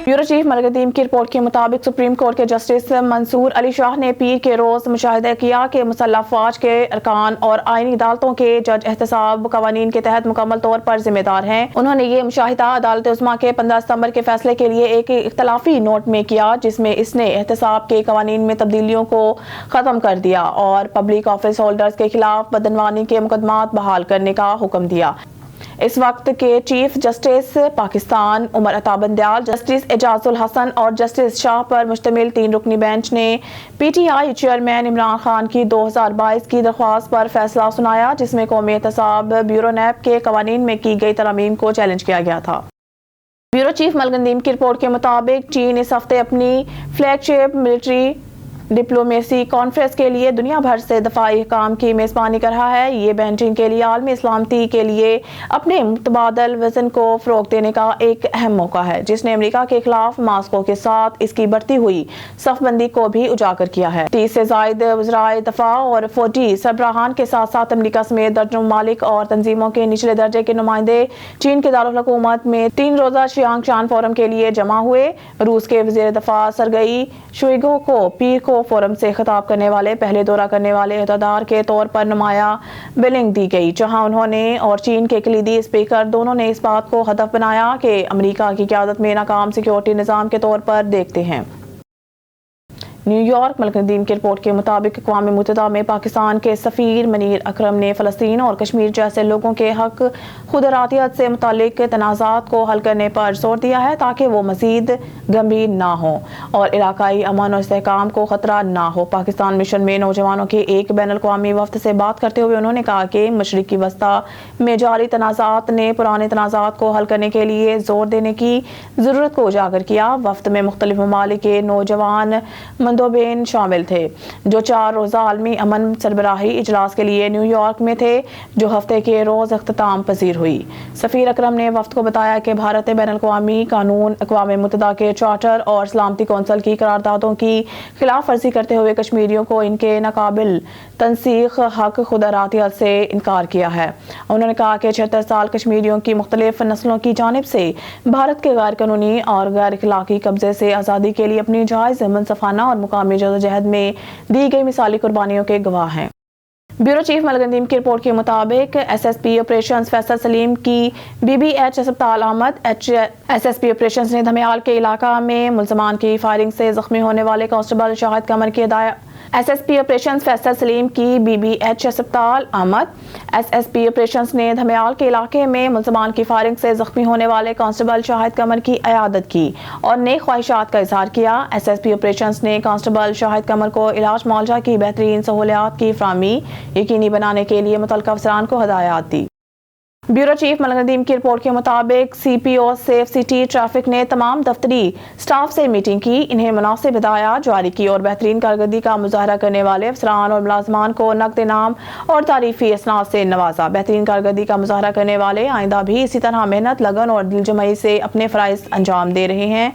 Bureau chief मलकदीम की report के मुताबिक सुप्रीम कोर्ट के जस्टिस मंसूर अली शाह ने पीर के रोज मुशाहिदा किया कि मुसल्लह अफवाज के अरकान और आईनी अदालतों के जज एहतसाब कवानीन के तहत मुकम्मल तौर पर जिम्मेदार हैं। उन्होंने ये मुशाहिदा अदालत उस्मा के 15 सितंबर के फैसले के लिए एक इख्तलाफी नोट में किया, जिसमें इसने एहतसाब के कवानीन में तब्दीलियों को खत्म कर दिया और पब्लिक ऑफिस होल्डर्स के खिलाफ बदनवानी के मुकदमात बहाल करने का हुक्म दिया। इस वक्त के chief justice Pakistan Umar Ata Bandial, justice Ejazul Hasan और जस्टिस शाह पर मुश्तमिल 3 रुकनी बेंच ने पीटीआई चेयरमैन इमरान खान की 2022 की दरख्वास्त पर फैसला सुनाया, जिसमें कौमी एहतसाब ब्यूरो नैब के कवानीन में की गई तरमीम को चैलेंज किया गया था। ब्यूरो चीफ मलकदीम की रिपोर्ट के मुताबिक चीन इस हफ्ते अपनी फ्लैगशिप मिलिट्री डिप्लोमेसी कॉन्फ्रेंस के लिए दुनिया भर से दफाई काम की मेज़बानी कर रहा है। ये बेंटिंग के लिए आलमी सलामती के लिए अपने मुतबादल विजन को फरोग देने का एक अहम मौका है, जिसने अमेरिका के खिलाफ मास्को के साथ इसकी बढ़ती हुई सफबंदी को भी उजागर किया है। 30 से ज्यादा वज़राए दफा और फौजी सरबराहान के साथ साथ अमेरिका समेत दर्जनों ममालिक और तंजीमों के निचले दर्जे के नुमाइंदे चीन के दारुल हुकूमत में 3 रोज़ा शियांगचान फोरम के लिए जमा हुए। रूस के वज़ीर दफा सरगई शुइगु को पीर को फोरम से खिताब करने वाले पहले दौरा करने वाले अहदेदार के तौर पर नुमाया बिलिंग दी गई, जहां उन्होंने और चीन के कलीदी स्पीकर दोनों ने इस बात को हदफ बनाया कि अमेरिका की क़यादत में नाकाम सिक्योरिटी निज़ाम के तौर पर देखते हैं। न्यूयॉर्क मलकदीम की रिपोर्ट के मुताबिक अक़वाम मुत्तहिदा में पाकिस्तान के सफ़ीर मनीर अकरम ने फ़लस्तीन और कश्मीर जैसे लोगों के हक खुद इरादियत से मुतालिक तनाज़ात को हल करने पर जोर दिया है, ताकि वो मज़ीद गंभीर ना हो और इलाकाई अमन और इस्तेहकाम को ख़तरा ना हो। पाकिस्तान मिशन में नौजवानों के एक बैनुल-अक़वामी वफ़द से बात करते हुए उन्होंने कहा कि मशरिक़ी वस्ता में जारी तनाज़ात ने पुराने तनाज़ात को हल करने के लिए जोर देने की ज़रूरत को उजागर किया। वफ़द में मुख्तलिफ ममालिक के नौजवान मंदोबेन शामिल थे, जो 4 रोज़ा आलमी अमन सरबराही इजलास के लिए न्यूयॉर्क में थे, जो हफ्ते के रोज़ अख्ताम पजीर हुई। सफ़ीर अकरम ने वफ़द को बताया कि भारत ने बैनुल-अक़वामी कानून, अक़वाम मुत्तहिदा के चार्टर और सलामती कौंसिल की करारदादों की खिलाफ वर्जी करते हुए कश्मीरियों को इनके नाकाबिल तनसीख हक खुद इरादियत से इनकार किया है। उन्होंने कहा कि 76 साल कश्मीरियों की मुख्तलिफ नस्लों की जानिब से भारत के गैर कानूनी और गैर अखलाकी कब्जे से आज़ादी के लिए अपनी जायज़ मुनसफाना और मुकामी जदोजहद में दी गई मिसाली कुर्बानियों के गवाह हैं। ब्यूरो चीफ मलकदीम की रिपोर्ट के मुताबिक एसएसपी ऑपरेशंस फैसल सलीम की बीबीएच अस्पताल आमद। एसएसपी ऑपरेशंस ने धमियाल के इलाका में मुल्ज़मान की फायरिंग से जख्मी होने वाले कांस्टेबल शाहिद कमर की एसएसपी ऑपरेशंस फैसल सलीम की बीबीएच अस्पताल आमद। एसएसपी ऑपरेशंस ने धमियाल के इलाके में मुल्ज़मान की फायरिंग से जख्मी होने वाले कांस्टेबल शाहिद कमर की इयादत की और नेक ख्वाहिशात का इजहार किया। एसएसपी ऑपरेशंस ने कांस्टेबल शाहिद कमर को इलाज मुआवजा की बेहतरीन सहूलियात की फराहमी यकीनी बनाने के लिए मुतल्लिक़ अफसरान को हदायत दी। ब्यूरो चीफ मलकदीम की रिपोर्ट के मुताबिक सीपीओ सेफ सिटी ट्रैफिक ने तमाम दफ्तरी स्टाफ से मीटिंग की, इन्हें मुनासिब हिदायत जारी की और बेहतरीन कारकर्दगी का मुजाहरा करने वाले अफसरान और मुलाजमान को नकद इनाम और तारीफी असनाद से नवाजा। बेहतरीन कारकर्दगी का मुजाहरा करने वाले आइंदा भी इसी तरह मेहनत, लगन और दिलजमई से अपने फ़राइज़ अंजाम दे रहे हैं।